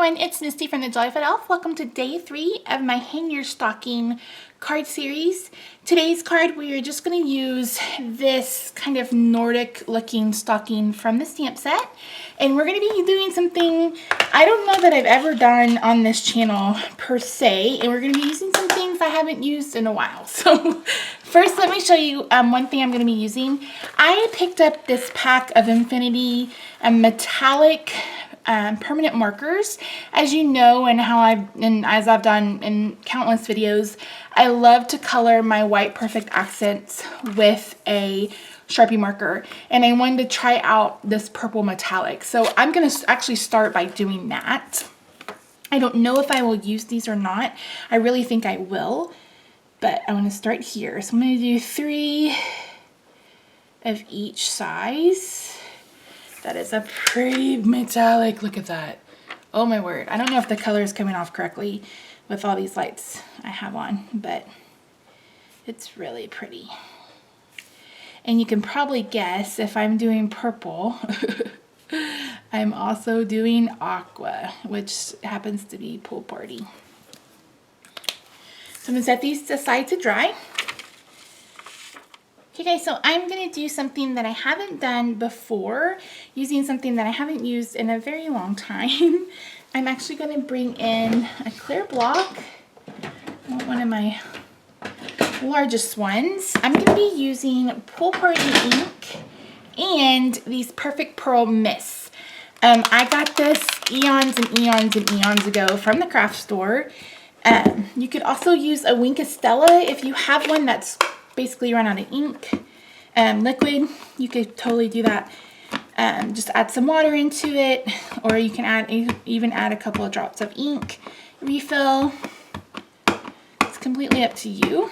everyone, it's Misty from TheJollyFatElf. Welcome to day 3 of my Hang Your Stocking card series. Today's card, we are just going to use this kind of Nordic looking stocking from the stamp set. And we're going to be doing something I don't know that I've ever done on this channel per se. And we're going to be using some things I haven't used in a while. So first, let me show you one thing I'm going to be using. I picked up this pack of Infinity metallic permanent markers. As you know, and as I've done in countless videos, I love to color my white perfect accents with a Sharpie marker, and I wanted to try out this purple metallic. So I'm going to actually start by doing that. I don't know if I will use these or not. I really think I will, but I want to start here. So I'm going to do 3 of each size. That is a pretty metallic. Look at that. Oh my word. I don't know if the color is coming off correctly with all these lights I have on, but it's really pretty. And you can probably guess if I'm doing purple, I'm also doing aqua, which happens to be pool party. So I'm going to set these aside to dry. Okay guys, so I'm going to do something that I haven't done before, using something that I haven't used in a very long time. I'm actually going to bring in a clear block, one of my largest ones. I'm going to be using Pool Party ink and these Perfect Pearl mists. I got this eons and eons and eons ago from the craft store. You could also use a Wink of Stella if you have one that's basically run out of ink. Liquid, you could totally do that. Just add some water into it, or you can even add a couple of drops of ink. Refill. It's completely up to you.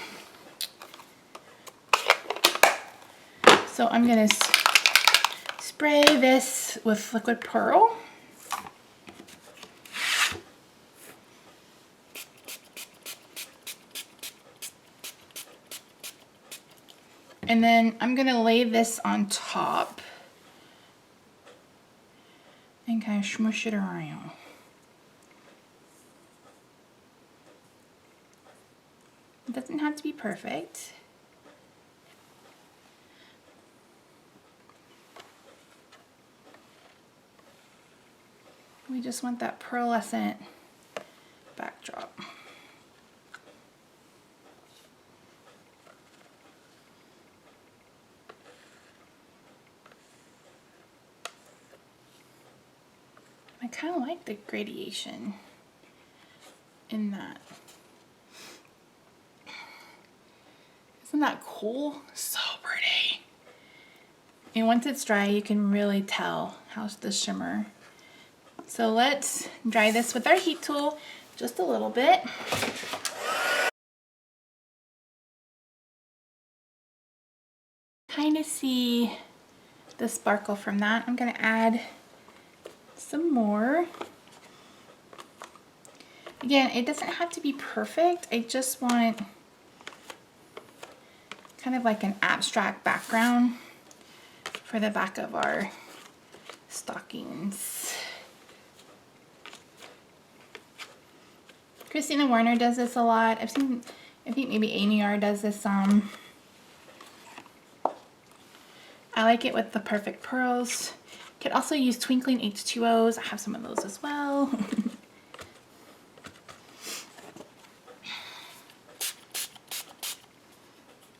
So I'm going to spray this with liquid pearl. And then I'm going to lay this on top and kind of smush it around. It doesn't have to be perfect. We just want that pearlescent backdrop. I kind of like the gradation in that. Isn't that cool? So pretty. And once it's dry, you can really tell how's the shimmer. So let's dry this with our heat tool just a little bit. Kind of see the sparkle from that. I'm going to add some more. Again, it doesn't have to be perfect. I just want kind of like an abstract background for the back of our stockings. Christina Warner does this a lot. I think maybe Amy R does this some. I like it with the Perfect Pearls. Could also use Twinkling H2Os. I have some of those as well.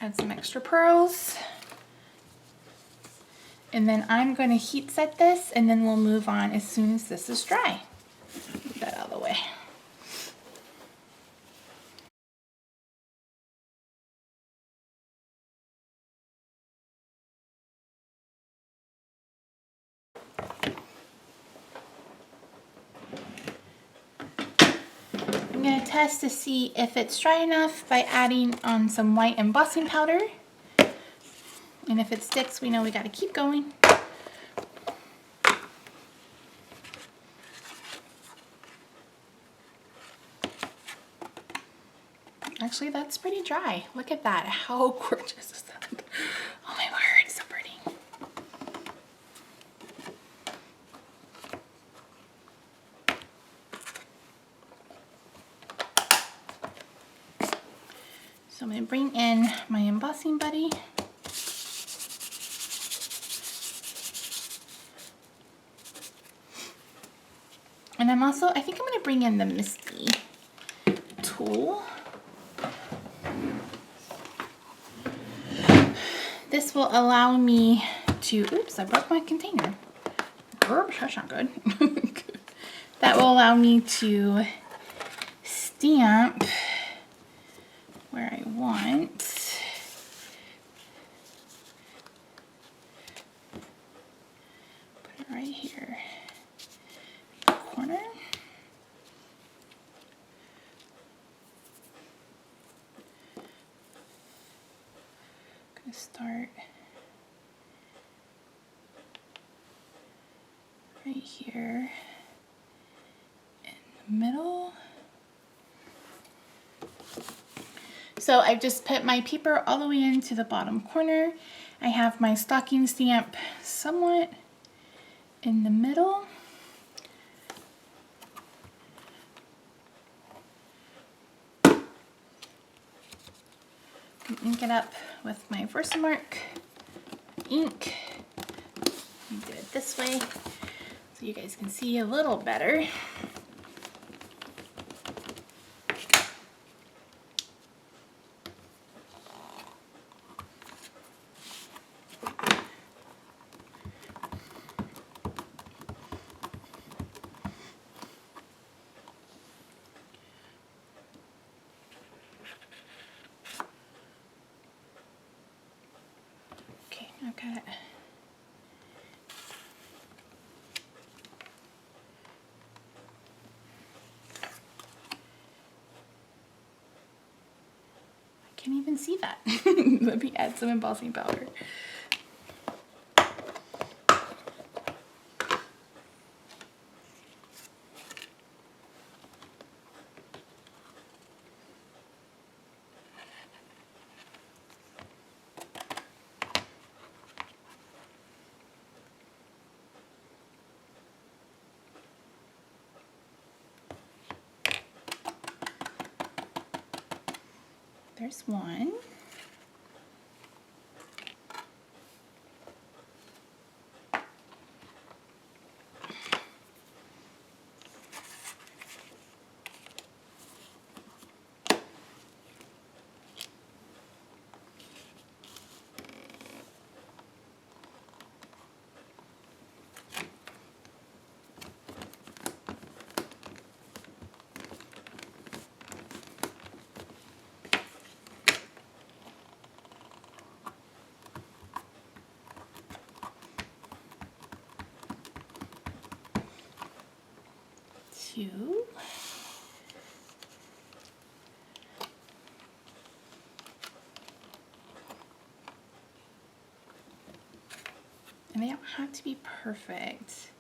Add some extra pearls. And then I'm going to heat set this, and then we'll move on as soon as this is dry. Get that out of the way. I'm going to test to see if it's dry enough by adding on some white embossing powder. And if it sticks, we know we got to keep going. Actually, that's pretty dry. Look at that. How gorgeous is that? Oh my word, so pretty. So I'm going to bring in my embossing buddy. And I think I'm going to bring in the Misty tool. This will allow me to, oops, I broke my container. That's not good. That will allow me to stamp where I want. Put it right here. Corner. Gonna start right here in the middle. So I've just put my paper all the way into the bottom corner. I have my stocking stamp somewhat in the middle. Ink it up with my Versamark ink. Do it this way so you guys can see a little better. Okay, I've got it. Can't even see that. Let me add some embossing powder. There's one. Two. And they don't have to be perfect.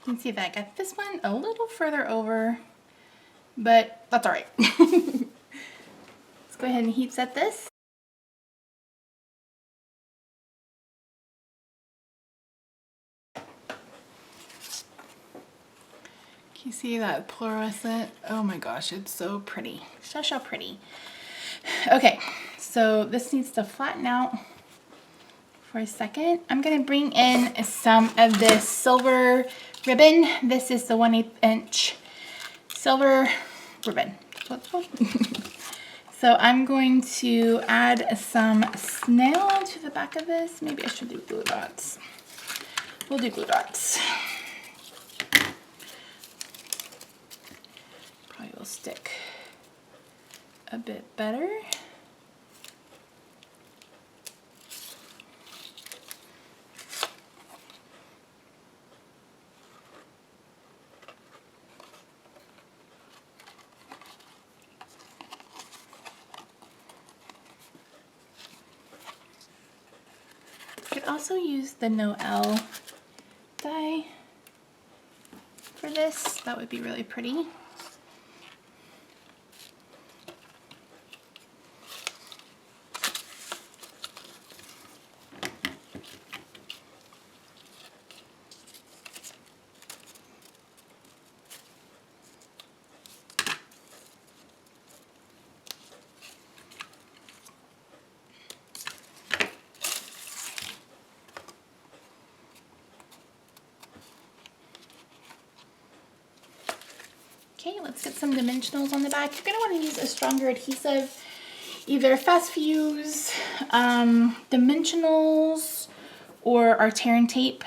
You can see that I got this one a little further over, but that's all right. Let's go ahead and heat set this. You see that pearlescent? Oh my gosh, it's so pretty. So pretty. Okay, so this needs to flatten out for a second. I'm gonna bring in some of this silver ribbon. This is the 1/8 inch silver ribbon. So I'm going to add some snail to the back of this. Maybe I should do glue dots. We'll do glue dots. Probably will stick a bit better. You could also use the Noel die for this. That would be really pretty. Okay, let's get some dimensionals on the back. You're gonna wanna use a stronger adhesive, either Fast Fuse, dimensionals, or our tear and tape.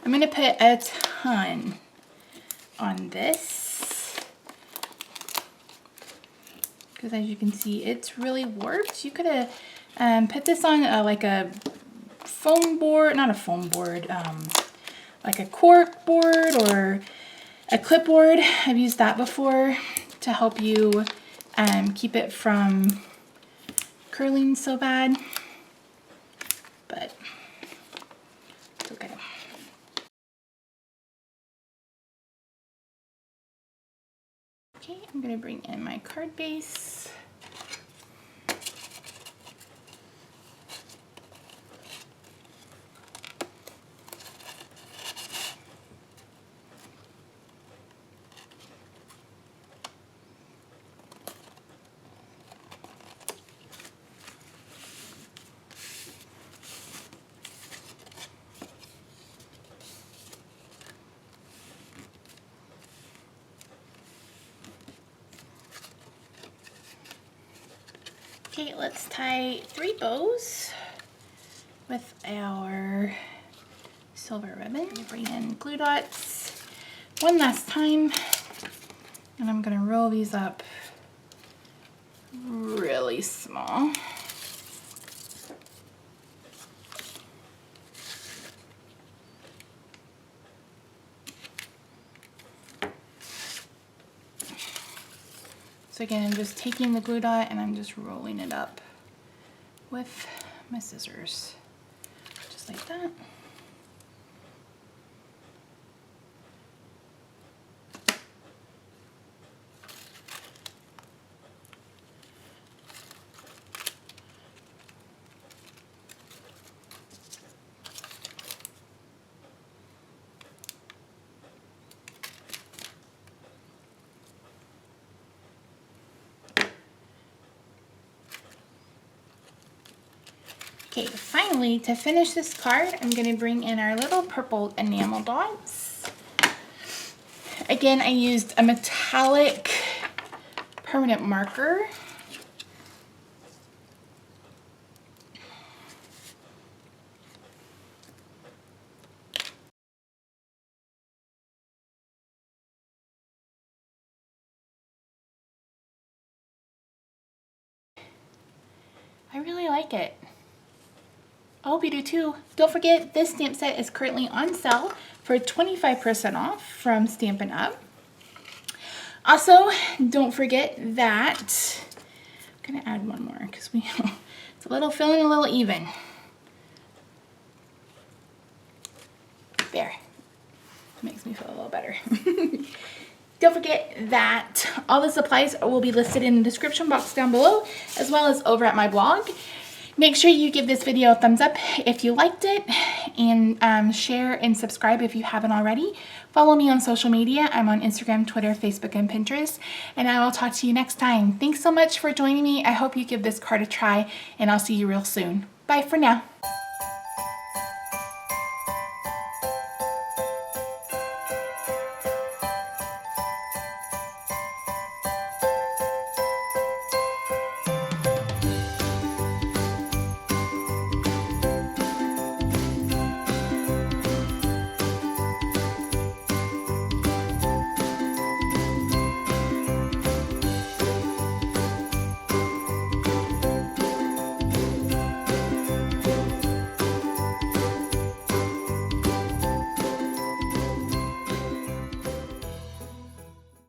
I'm gonna put a ton on this, because as you can see, it's really warped. You could have put this on like a foam board, not a foam board, like a cork board or a clipboard. I've used that before to help you keep it from curling so bad, but it's okay. Okay, I'm gonna bring in my card base. Okay, let's tie 3 bows with our silver ribbon. Bring in glue dots one last time, and I'm gonna roll these up really small. So again, I'm just taking the glue dot and I'm just rolling it up with my scissors, just like that. Okay, finally, to finish this card, I'm going to bring in our little purple enamel dots. Again, I used a metallic permanent marker. I really like it. I hope you do too. Don't forget, this stamp set is currently on sale for 25% off from Stampin' Up. Also, don't forget that I'm gonna add one more because it's a little feeling a little even. There. Makes me feel a little better. Don't forget that all the supplies will be listed in the description box down below, as well as over at my blog. Make sure you give this video a thumbs up if you liked it, and share and subscribe if you haven't already. Follow me on social media. I'm on Instagram, Twitter, Facebook, and Pinterest, and I will talk to you next time. Thanks so much for joining me. I hope you give this card a try, and I'll see you real soon. Bye for now.